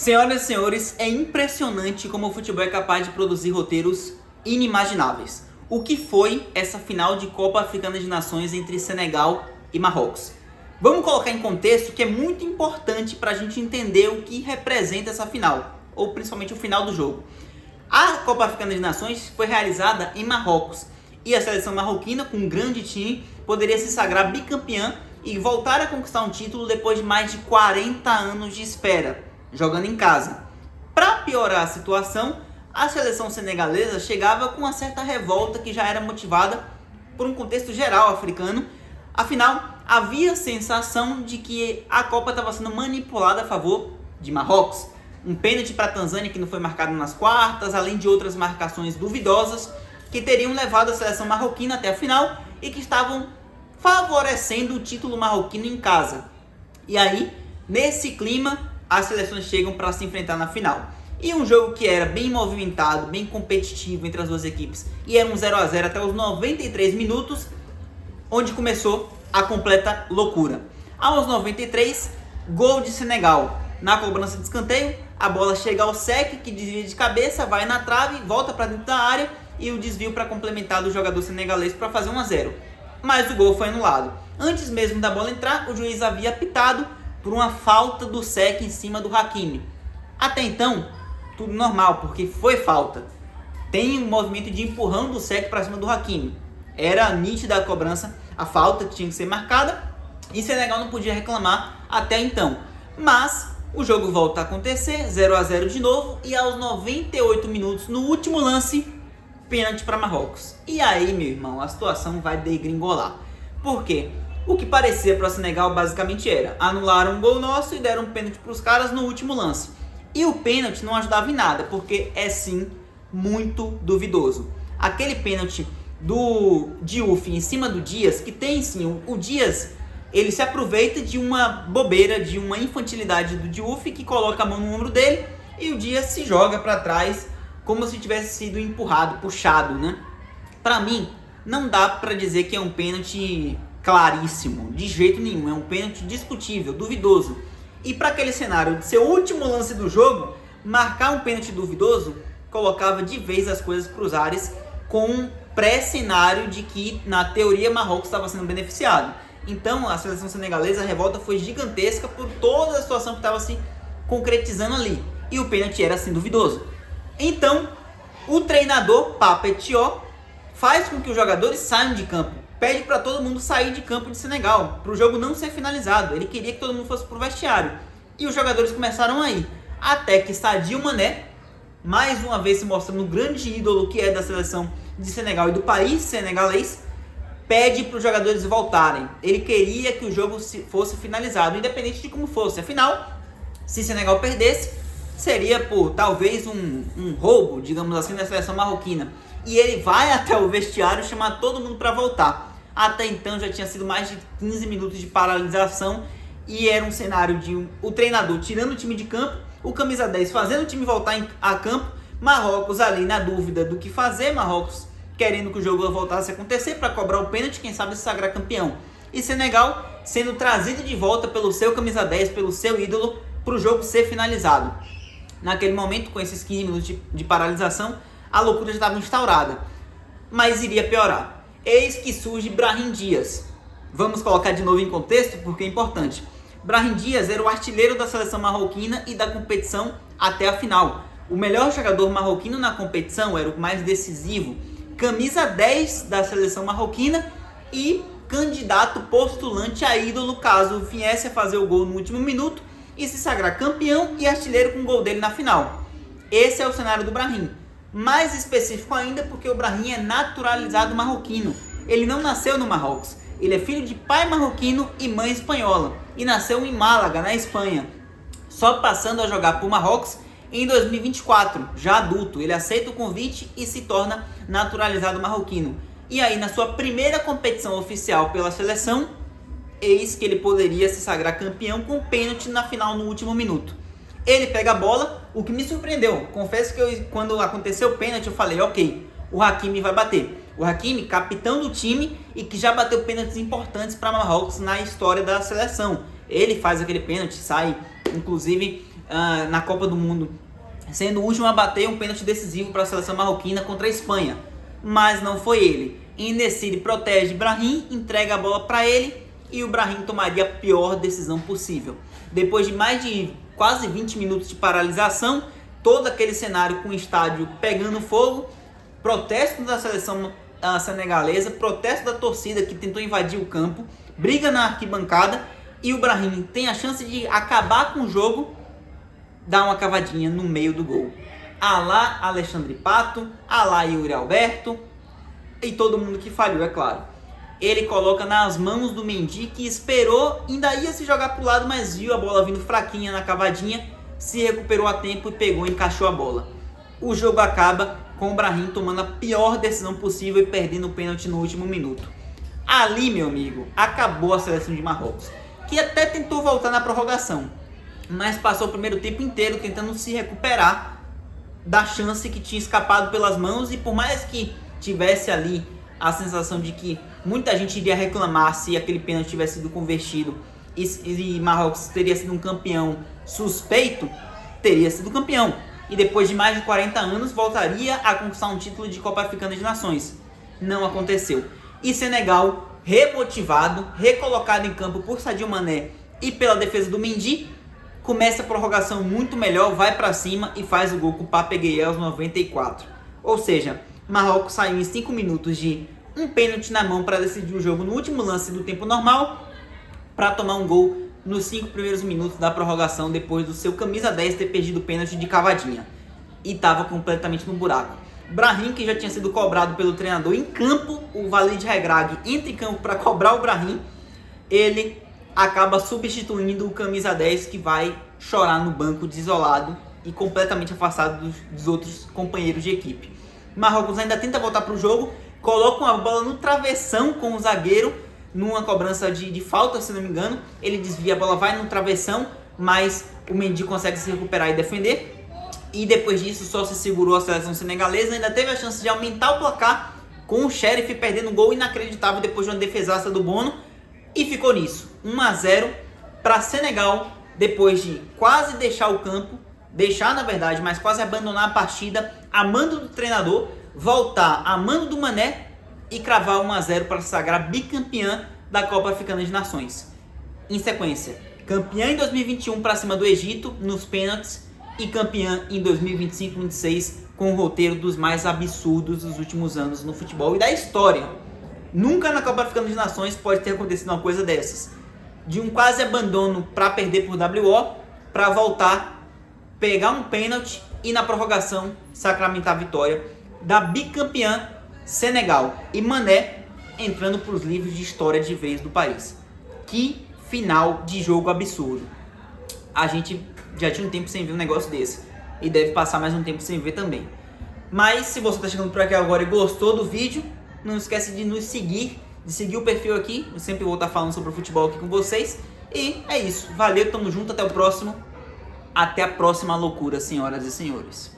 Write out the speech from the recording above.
Senhoras e senhores, é impressionante como o futebol é capaz de produzir roteiros inimagináveis. O que foi essa final de Copa Africana de Nações entre Senegal e Marrocos? Vamos colocar em contexto que é muito importante para a gente entender o que representa essa final, ou principalmente o final do jogo. A Copa Africana de Nações foi realizada em Marrocos e a seleção marroquina, com um grande time, poderia se sagrar bicampeã e voltar a conquistar um título depois de mais de 40 anos de espera, jogando em casa. Para piorar a situação, a seleção senegalesa chegava com uma certa revolta que já era motivada por um contexto geral africano. Afinal, havia a sensação de que a Copa estava sendo manipulada a favor de Marrocos. Um pênalti para a Tanzânia que não foi marcado nas quartas, além de outras marcações duvidosas que teriam levado a seleção marroquina até a final e que estavam favorecendo o título marroquino em casa. E aí, nesse clima, as seleções chegam para se enfrentar na final. E um jogo que era bem movimentado, bem competitivo entre as duas equipes, e era um 0 a 0 até os 93 minutos, onde começou a completa loucura. Aos 93, gol de Senegal. Na cobrança de escanteio, a bola chega ao Seck, que desvia de cabeça, vai na trave, volta para dentro da área, e o desvio para complementar do jogador senegalês para fazer 1 a 0. Mas o gol foi anulado. Antes mesmo da bola entrar, o juiz havia apitado por uma falta do Seck em cima do Hakimi. Até então, tudo normal, porque foi falta. Tem um movimento de empurrão do Seck para cima do Hakimi. Era nítida a cobrança, a falta que tinha que ser marcada, e Senegal não podia reclamar até então. Mas o jogo volta a acontecer, 0 a 0 de novo, e aos 98 minutos, no último lance, pênalti para Marrocos. E aí, meu irmão, a situação vai degringolar. Por quê? O que parecia para o Senegal basicamente era: anularam um gol nosso e deram um pênalti para os caras no último lance. E o pênalti não ajudava em nada, porque é sim muito duvidoso. Aquele pênalti do Diouf em cima do Dias, que tem sim, o Dias, ele se aproveita de uma bobeira, de uma infantilidade do Diouf, que coloca a mão no ombro dele e o Dias se joga para trás como se tivesse sido empurrado, puxado, né? Para mim, não dá para dizer que é um pênalti claríssimo, de jeito nenhum. É um pênalti discutível, duvidoso. E para aquele cenário de ser o último lance do jogo, marcar um pênalti duvidoso colocava de vez as coisas para os ares, com um pré-cenário de que, na teoria, Marrocos estava sendo beneficiado. Então, a seleção senegalesa, a revolta foi gigantesca por toda a situação que estava se concretizando ali. E o pênalti era assim duvidoso. Então, o treinador, Pape Thiaw, faz com que os jogadores saiam de campo. Pede para todo mundo sair de campo de Senegal, para o jogo não ser finalizado. Ele queria que todo mundo fosse para o vestiário. E os jogadores começaram a ir. Até que Sadio Mané, mais uma vez se mostrando o grande ídolo que é da seleção de Senegal e do país senegalês, pede para os jogadores voltarem. Ele queria que o jogo fosse finalizado, independente de como fosse. Afinal, se Senegal perdesse, seria por talvez um roubo, digamos assim, da seleção marroquina. E ele vai até o vestiário chamar todo mundo para voltar. Até então já tinha sido mais de 15 minutos de paralisação e era um cenário de o treinador tirando o time de campo, o camisa 10 fazendo o time voltar a campo, Marrocos ali na dúvida do que fazer, Marrocos querendo que o jogo voltasse a acontecer para cobrar o pênalti, quem sabe se sagrar campeão. E Senegal sendo trazido de volta pelo seu camisa 10, pelo seu ídolo, para o jogo ser finalizado. Naquele momento, com esses 15 minutos de paralisação, a loucura já estava instaurada. Mas iria piorar. Eis que surge Brahim Dias. Vamos colocar de novo em contexto, porque é importante. Brahim Dias era o artilheiro da seleção marroquina e da competição até a final. O melhor jogador marroquino na competição, era o mais decisivo. Camisa 10 da seleção marroquina e candidato postulante a ídolo caso viesse a fazer o gol no último minuto e se sagrar campeão e artilheiro com o gol dele na final. Esse é o cenário do Brahim. Mais específico ainda porque o Brahim é naturalizado marroquino. Ele não nasceu no Marrocos. Ele é filho de pai marroquino e mãe espanhola. E nasceu em Málaga, na Espanha. Só passando a jogar por Marrocos em 2024, já adulto. Ele aceita o convite e se torna naturalizado marroquino. E aí, na sua primeira competição oficial pela seleção, eis que ele poderia se sagrar campeão com pênalti na final no último minuto. Ele pega a bola, o que me surpreendeu. Confesso que quando aconteceu o pênalti, eu falei, ok, o Hakimi vai bater. O Hakimi, capitão do time e que já bateu pênaltis importantes para Marrocos na história da seleção. Ele faz aquele pênalti, sai inclusive na Copa do Mundo, sendo o último a bater um pênalti decisivo para a seleção marroquina contra a Espanha. Mas não foi ele. En-Nesyri protege Brahim, entrega a bola para ele e o Brahim tomaria a pior decisão possível. Depois de mais de quase 20 minutos de paralisação, todo aquele cenário com o estádio pegando fogo, protesto da seleção senegalesa, protesto da torcida que tentou invadir o campo, briga na arquibancada e o Brahim tem a chance de acabar com o jogo, dá uma cavadinha no meio do gol. Alá Alexandre Pato, alá Yuri Alberto e todo mundo que falhou, é claro. Ele coloca nas mãos do Mendy, que esperou, ainda ia se jogar para o lado, mas viu a bola vindo fraquinha na cavadinha, se recuperou a tempo e pegou e encaixou a bola. O jogo acaba com o Brahim tomando a pior decisão possível e perdendo o pênalti no último minuto. Ali, meu amigo, acabou a seleção de Marrocos, que até tentou voltar na prorrogação, mas passou o primeiro tempo inteiro tentando se recuperar da chance que tinha escapado pelas mãos, e por mais que tivesse ali a sensação de que muita gente iria reclamar se aquele pênalti tivesse sido convertido e Marrocos teria sido um campeão suspeito, teria sido campeão. E depois de mais de 40 anos voltaria a conquistar um título de Copa Africana de Nações. Não aconteceu. E Senegal, remotivado, recolocado em campo por Sadio Mané e pela defesa do Mendy, começa a prorrogação muito melhor, vai para cima e faz o gol com o Pape Gueye aos 94. Ou seja, Marrocos saiu em 5 minutos de um pênalti na mão para decidir o jogo no último lance do tempo normal, para tomar um gol nos 5 primeiros minutos da prorrogação, depois do seu camisa 10 ter perdido o pênalti de cavadinha. E estava completamente no buraco. Brahim, que já tinha sido cobrado pelo treinador em campo, o Walid Regragui entra em campo para cobrar o Brahim, ele acaba substituindo o camisa 10, que vai chorar no banco desolado e completamente afastado dos outros companheiros de equipe. Marrocos ainda tenta voltar para o jogo, coloca uma bola no travessão com o zagueiro, numa cobrança de falta, se não me engano. Ele desvia, a bola vai no travessão, mas o Mendy consegue se recuperar e defender. E depois disso só se segurou a seleção senegalesa, ainda teve a chance de aumentar o placar com o Sheriff perdendo um gol inacreditável depois de uma defesaça do Bono. E ficou nisso, 1-0 para Senegal, depois de quase deixar o campo, mas quase abandonar a partida a mando do treinador, voltar a mando do Mané e cravar 1-0 para se sagrar bicampeã da Copa Africana de Nações. Em sequência, campeã em 2021 para cima do Egito nos pênaltis e campeã em 2025-26 com o roteiro dos mais absurdos dos últimos anos no futebol e da história. Nunca na Copa Africana de Nações pode ter acontecido uma coisa dessas. De um quase abandono para perder por WO, para voltar, pegar um pênalti e na prorrogação sacramentar a vitória da bicampeã Senegal. E Mané entrando para os livros de história de vez do país. Que final de jogo absurdo. A gente já tinha um tempo sem ver um negócio desse. E deve passar mais um tempo sem ver também. Mas se você está chegando por aqui agora e gostou do vídeo, não esquece de nos seguir, de seguir o perfil aqui. Eu sempre vou estar falando sobre o futebol aqui com vocês. E é isso. Valeu, tamo junto, até o próximo. Até a próxima loucura, senhoras e senhores.